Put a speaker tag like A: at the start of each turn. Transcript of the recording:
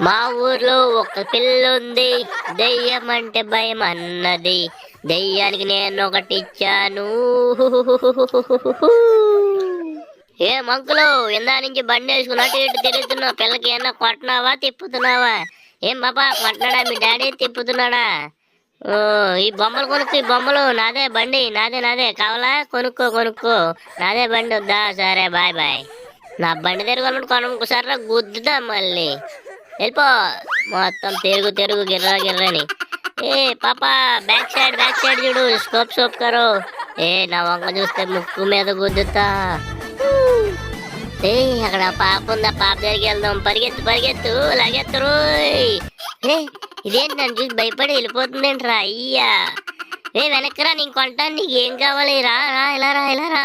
A: మా ఊర్లో ఒక పిల్ల ఉంది, దెయ్యం అంటే భయం అన్నది. దెయ్యానికి నేను ఒకటి ఇచ్చాను. ఏ మంకులు, ఇందా నుంచి బండి వేసుకున్నట్టు ఇటు తిరుగుతున్నావు. పిల్లకి ఏమన్నా కొట్టినావా, తిప్పుతున్నావా? ఏం బాబా, కొట్టినాడా మీ డాడీ, తిప్పుతున్నాడా? ఓ, ఈ బొమ్మలు కొనుక్కో, ఈ బొమ్మలు నాదే, బండి నాదే కావాలా? కొనుక్కో కొనుక్కో, నాదే బండి వద్దా? సరే బాయ్ బాయ్. నా బండి తిరగాలంటే కొనుక్కోసారా గుద్దుదా మళ్ళీ. వెళ్ళిపో. మొత్తం తిరుగు గిర్రని. ఏ పాపా, బ్యాక్ సైడ్ చూడు, స్కోప్ కరో. ఏ నా వంక చూస్తే ముక్కు మీద గుద్దుతా. ఏ అక్కడ పాప ఉందా, పాప దగ్గరికి వెళ్దాం. పరిగెత్తు లాగెత్తరు. ఏ ఇదేంటి, నన్ను చూసి భయపడి వెళ్ళిపోతుందేంట్రా అయ్యా. ఏ వెనక్కిరా, నేను కొంటాను. నీకు ఏం కావాలి? రా ఇలా రా.